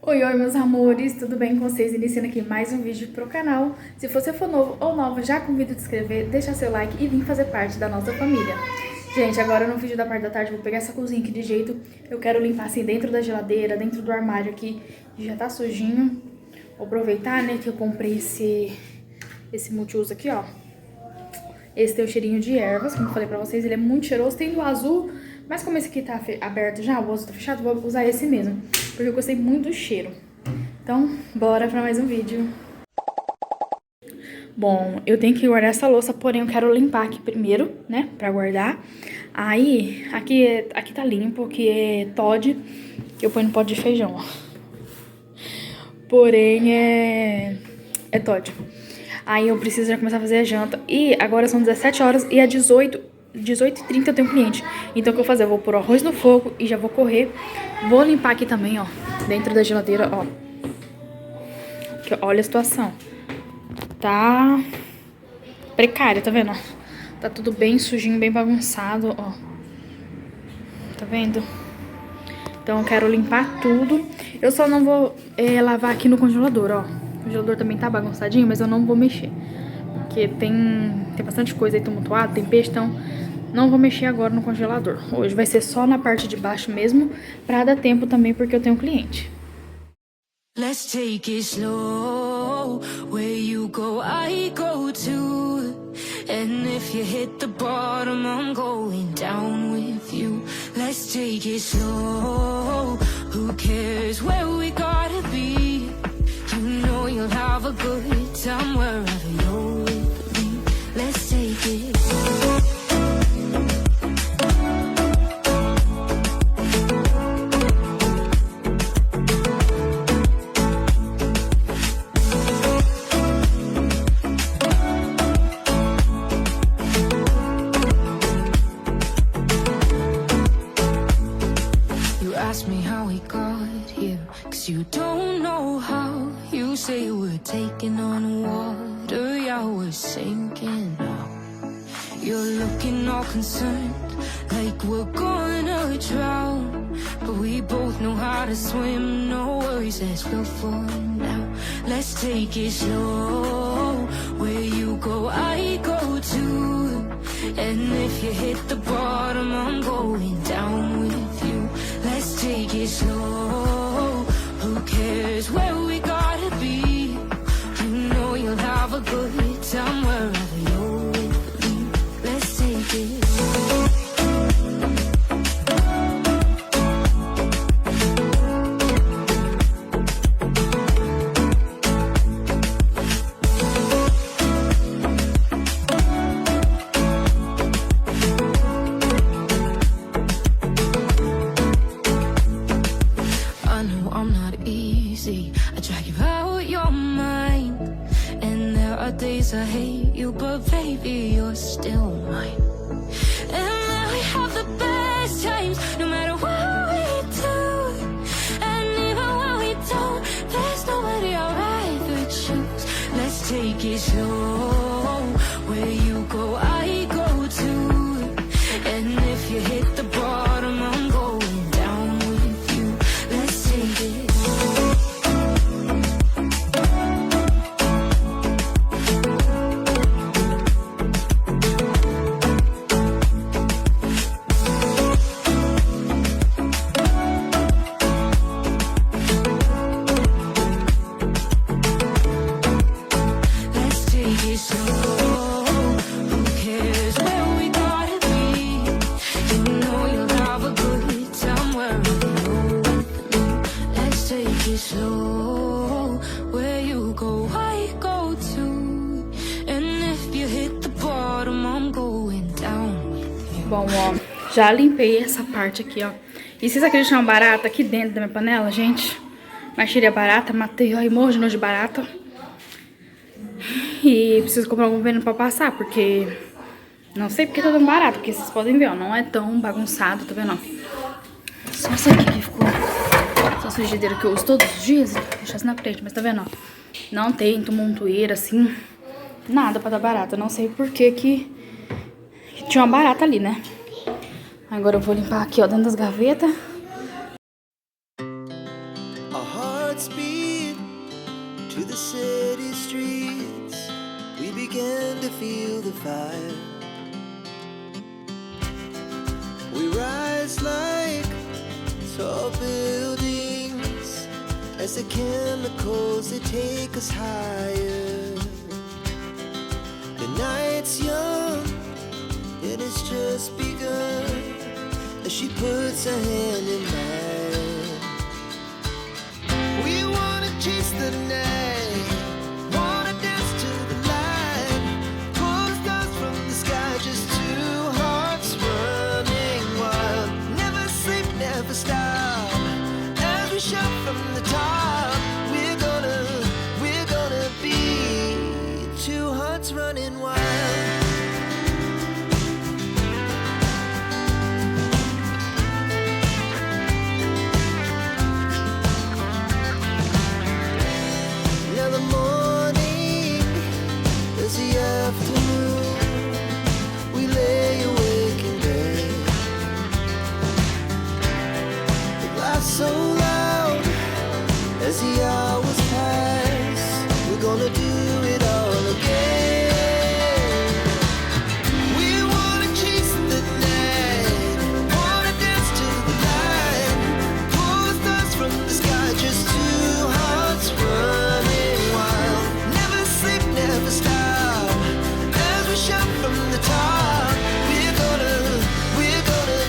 Oi, meus amores, tudo bem com vocês? Iniciando aqui mais um vídeo pro canal. Se você for novo ou nova, já convido a te inscrever, deixar seu like e vir fazer parte da nossa família. Gente, agora no vídeo da parte da tarde eu vou pegar essa cozinha aqui de jeito. Eu quero limpar assim dentro da geladeira, dentro do armário aqui, que já tá sujinho. Vou aproveitar, né, que eu comprei esse multiuso aqui, ó. Esse tem o cheirinho de ervas, como eu falei pra vocês, ele é muito cheiroso. Tem do azul, mas como esse aqui tá aberto já, o outro tá fechado, vou usar esse mesmo, porque eu gostei muito do cheiro. Então, bora pra mais um vídeo. Bom, eu tenho que guardar essa louça, porém eu quero limpar aqui primeiro, né, pra guardar. Aí, aqui tá limpo, que é Toddy, que eu ponho no pote de feijão, ó. Porém, é Toddy. Aí eu preciso já começar a fazer a janta. E agora são 17 horas e às 18h30 eu tenho um cliente. Então o que eu vou fazer? Eu vou pôr o arroz no fogo e já vou correr. Vou limpar aqui também, ó, dentro da geladeira, ó. Aqui, olha a situação. Tá precária, tá vendo? Tá tudo bem sujinho, bem bagunçado, ó. Tá vendo? Então eu quero limpar tudo. Eu só não vou lavar aqui no congelador, ó. O congelador também tá bagunçadinho, mas eu não vou mexer. Porque tem bastante coisa aí tumultuada, tem peixe, então não vou mexer agora no congelador. Hoje vai ser só na parte de baixo mesmo, pra dar tempo também, porque eu tenho um cliente. Let's take it slow. Where you go, I go too. And if you hit the bottom, I'm going down with you. Let's take it slow. Who cares where we gotta be? You know you'll have a good time wherever you're with me. Let's take it slow. Ask me how we got here, 'cause you don't know how. You say we're taking on water, yeah, we're sinking now. You're looking all concerned, like we're gonna drown. But we both know how to swim, no worries, let's go for now. Let's take it slow. Where you go, I go too. And if you hit the bottom, I'm going down with you. Let's take it slow. Who cares where we gotta be? You know you'll have a good time wherever you're with me. Let's take it slow. I drag you out your mind, and there are days I hate you, but baby, you're still mine. And then we have the best times, no matter what we do. And even when we don't, there's nobody I'd rather choose. Let's take it slow. Where you go, I go too. And if you hit the bottom, I'm going down with you. Let's take it slow. Bom, ó, já limpei essa parte aqui, ó. E vocês acreditam uma barata aqui dentro da minha panela, gente? Mas tirei a barata, matei, ó, e morro de nojo de barata. E preciso comprar algum veneno pra passar, porque... Não sei porque tá dando barata, porque vocês podem ver, ó, não é tão bagunçado, tá vendo, ó? Só isso aqui que ficou... Essa sujeira que eu uso todos os dias, vou deixar isso na frente, mas tá vendo, ó? Não tem tumultueira, assim, nada pra dar barata. Não sei por que tinha uma barata ali, né? Agora eu vou limpar aqui, ó, dentro das gavetas. speed to the city streets. We began to feel the fire. We rise like tall buildings as the chemicals, they take us higher. The night's young and it's just begun as she puts her hand in mine. We wanna chase the night, wanna dance to the light, pull the stars from the sky, just two hearts running wild. Never sleep, never stop, as we shout from the top. We're gonna be two hearts running wild. So loud as the hours pass, we're gonna do it all again. We wanna chase the night, wanna dance to the light, pull the stars from the sky, just two hearts running wild. Never sleep, never stop, as we shout from the top. We're gonna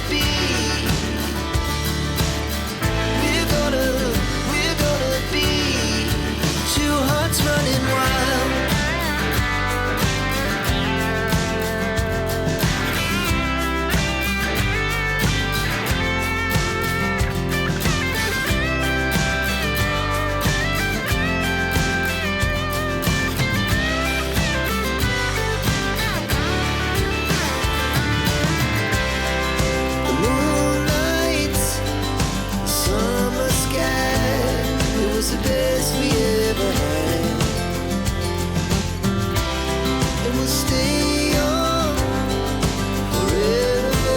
be. We're gonna be two hearts running wild. The moonlight, summer sky, it was the best we ever had. And we'll stay young forever,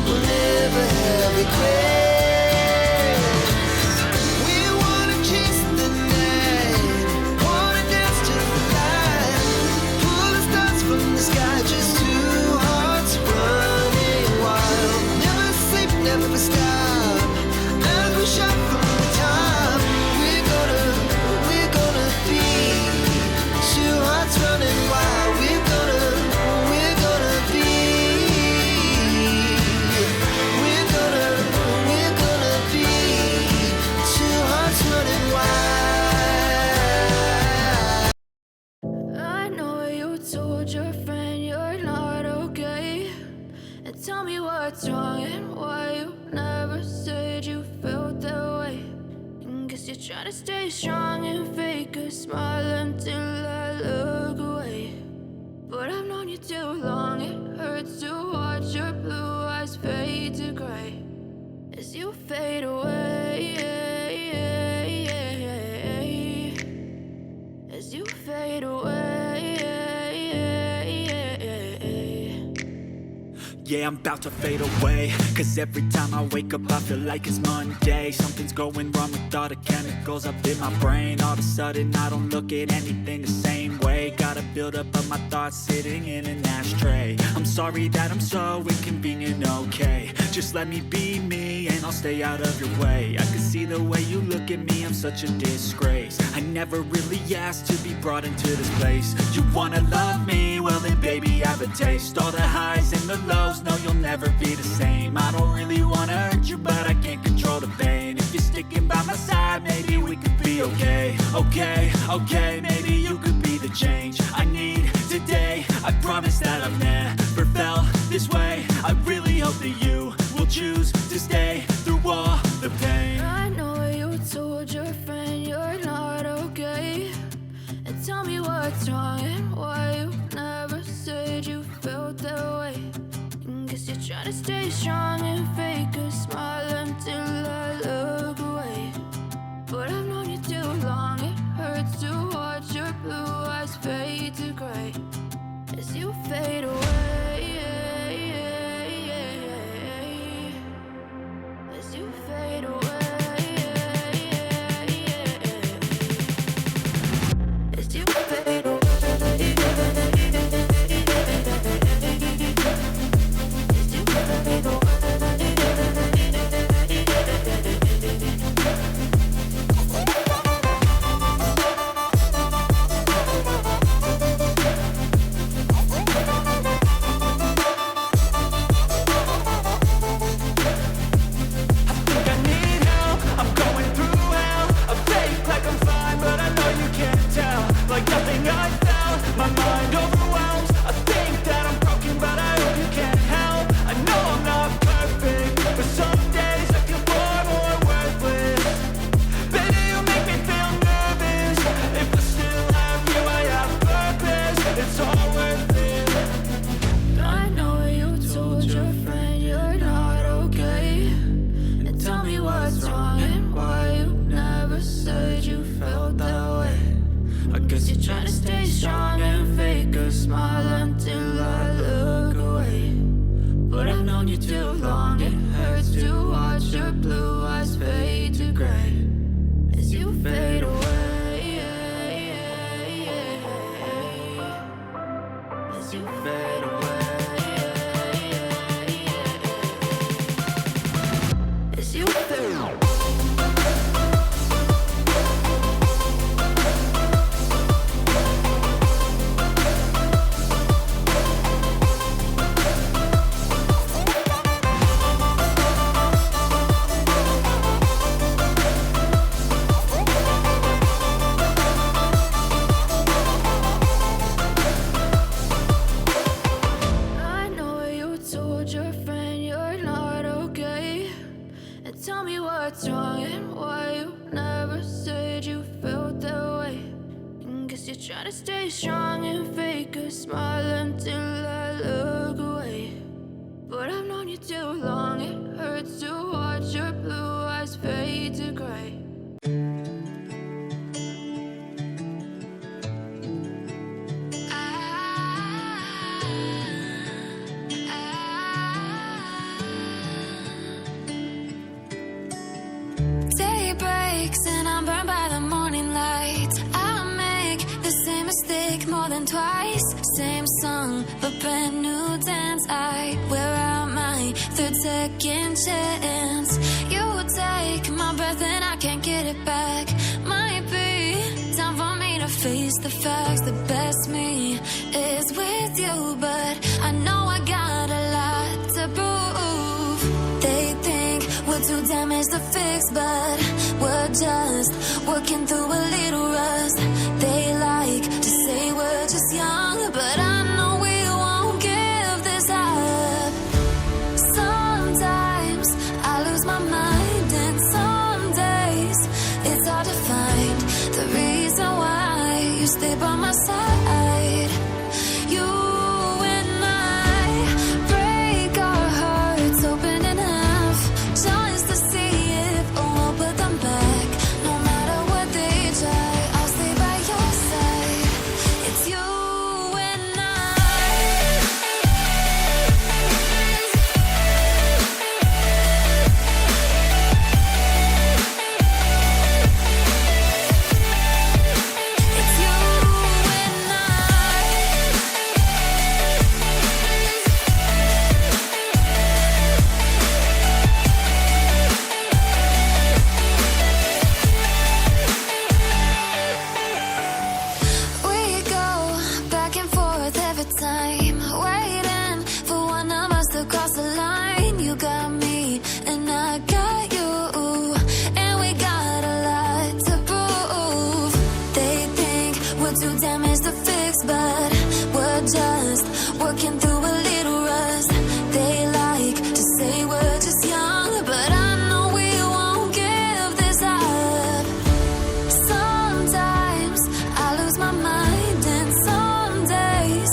we'll never have regrets. We wanna chase the night, wanna dance to the light, pull the stars from the sky, just two hearts running wild. Never sleep, never stop, as we shout from the top. We're gonna be two hearts running wild. We're gonna be. We're gonna be two hearts running wild. I know you told your friend you're not okay, and tell me what's wrong and why you never said you felt that way. And guess you're trying to stay strong and fake a smile until I look away. But I've known you too long, it hurts to watch your blue eyes fade to gray as you fade away. As you fade away. Yeah, I'm about to fade away, cause every time I wake up I feel like it's Monday. Something's going wrong with all the chemicals up in my brain. All of a sudden I don't look at anything the same way. Gotta build up of my thoughts sitting in an ashtray. I'm sorry that I'm so inconvenient, okay. Just let me be me and I'll stay out of your way. I can see the way you look at me, I'm such a disgrace. I never really asked to be brought into this place. You wanna love me? Well then baby have a taste. All the highs and the lows, no you'll never be the same. I don't really wanna hurt you but I can't control the pain. If you're sticking by my side, maybe we could be okay. Okay, maybe you could be the change I need today. I promise that I've never felt this way. I really hope that you will choose to stay through all the pain. I know you told your friend you're not okay, and tell me what's wrong and why you never said you felt that way. And guess you're trying to stay strong and fake a smile until I look away. But I've known you too long, it hurts to watch your blue eyes fade to gray as you fade away. As you fade away. Try to stay strong and fake a smile until I look away. But I've known you too long, it hurts to watch your blue eyes fade to gray. Day breaks and I'm burned by the morning light. I make the same mistake more than twice. Same song, but brand new dance. I wear out my third second chance. You take my breath and I can't get it back. Might be time for me to face the facts. The best me is with you, but I know I got a lot to prove. They think we're too damaged to fix, but we're just working through a little rust. They like to say we're just young, but I know we won't give this up. Sometimes I lose my mind, and some days it's hard to find the reason why you stay by my side. You and I break our hearts open in half, just to see if we'll put them back. No matter what they try, I'll stay by your side. It's you and I. It's you and I. We go back and forth every time, waiting for one of us to cross the line. You got me and I got you, and we got a lot to prove. They think we're too damaged to fix, but we're just working through a little rust. They like to say we're just young, but I know we won't give this up. Sometimes I lose my mind, and some days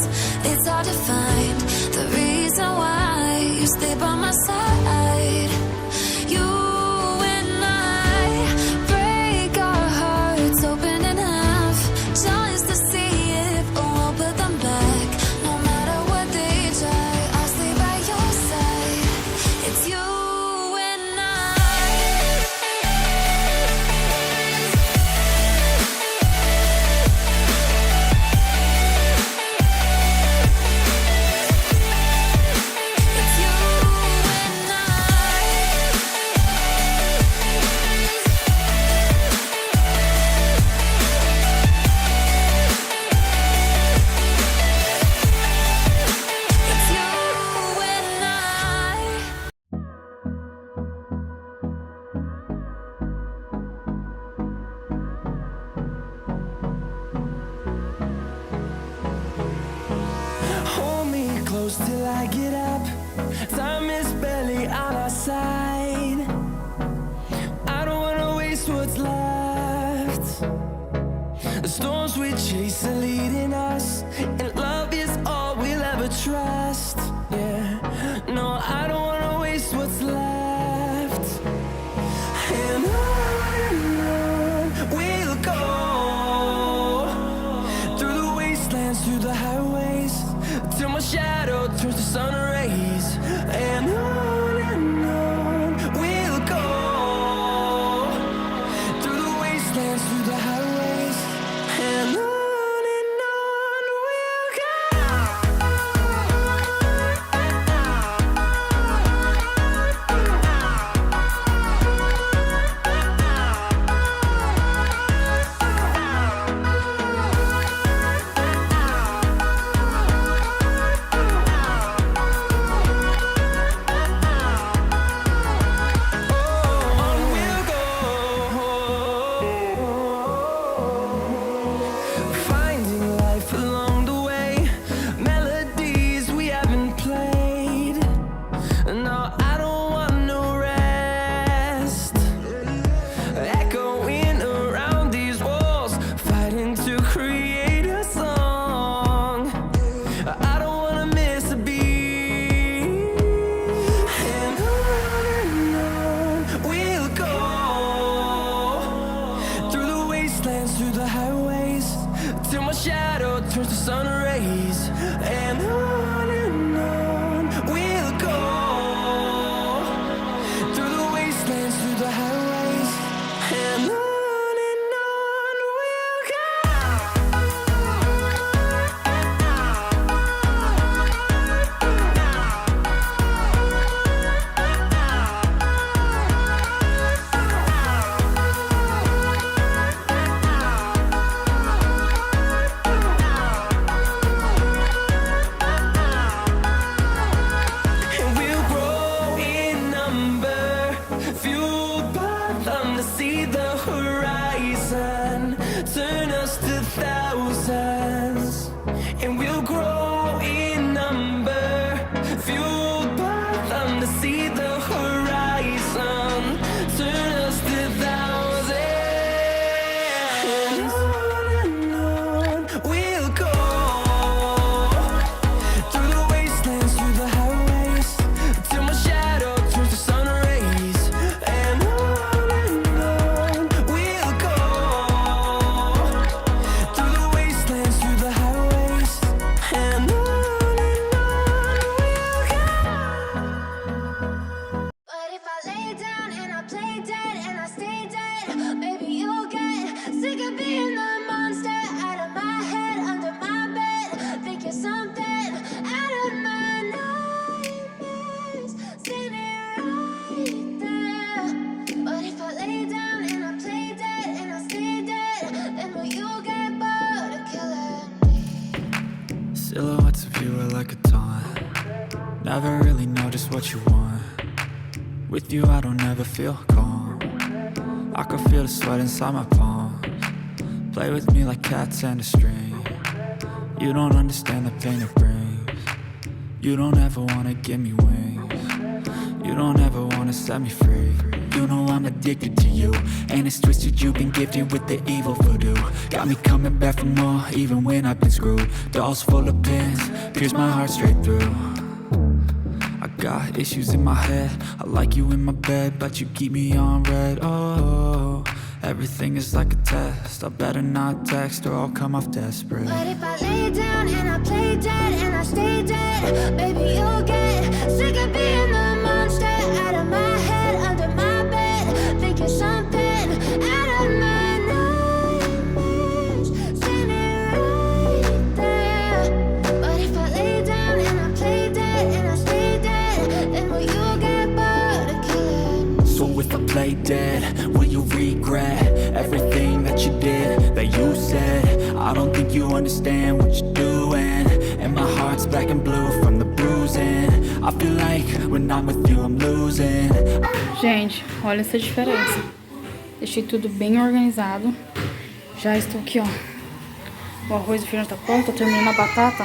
it's hard to find the reason why you stay by my side. You and I break our hearts open in half, just to see if we'll put them back. No matter what they try, I'll stay by your side. It's you and I. It's you and I. It's you and I. Hold me close till I get up. Time is barely on our side. I don't wanna waste what's left. The storms we chase are leading us, and love is all we'll ever trust. Yeah, no, I don't wanna waste what's left. And on we'll go, through the wastelands, through the highways, till my shadow turns to sun rays. And on we'll go, through the wastelands, through the highways. And on we'll go. turns to sun rays, and on we'll go, through the wastelands, through the highways, and on we'll go. And we'll grow in number, fueled by them to see the horizon, turn us to thousands. And we'll grow in number, fueled by them to see the horizon, turn us to thousands. And on we'll go, through the wastelands, through the highways, till my shadow turns to sun rays, and on we'll go, through the wastelands, through the highways, and on we'll go. But if I lay down and I play dead and I stay dead, maybe you'll get sick of being the monster out of my head, under my bed, thinking something out of my nightmares, standing right there. But if I lay down and I play dead and I stay dead, then will you get bored of killing me? Silhouettes of you are like a taunt. Never really know just what you want. With you I don't ever feel calm. I can feel the sweat inside my palms. Play with me like cats and a string. You don't understand the pain it brings. You don't ever wanna give me wings. You don't ever wanna set me free. You know I'm addicted to you, and it's twisted. You've been gifted with the evil voodoo. Got me coming back for more, even when I've been screwed. Dolls full of pins, pierce my heart straight through. I got issues in my head. I like you in my bed, but you keep me on red. Oh, everything is like a test. I better not text or I'll come off desperate. But if I lay down and I play dead and I stay dead, maybe you'll get sick of being the monster out of my head, under my bed, thinking something out of my nightmares, standing right there. But if I lay down and I play dead and I stay dead, then will you get bored of killing me? So if I play dead, will you regret everything that you did, that you said? I don't think you understand what you're doing, and my heart's black and blue from the bruising. I feel like when I'm with you I'm losing. Gente, olha essa diferença. Deixei tudo bem organizado. Já estou aqui, ó. O arroz e o feijão tá pronto. Tô terminando a batata.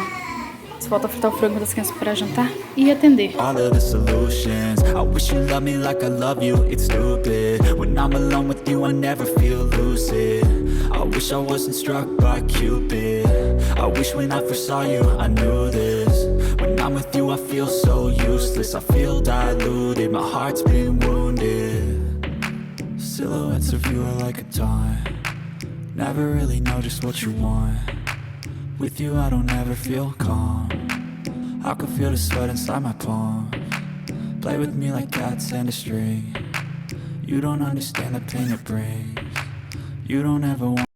Só falta fritar o frango das crianças para jantar e atender. All of the solutions, I wish you loved me like I love you. It's stupid, when I'm alone with you I never feel lucid. I wish I wasn't struck by Cupid. I wish when I first saw you I knew this. When I'm with you I feel so useless. I feel diluted, my heart's been wounded. Silhouettes of you are like a taunt. Never really know just what you want. With you I don't ever feel calm. I can feel the sweat inside my palms. Play with me like cats and a string. You don't understand the pain it brings. You don't ever want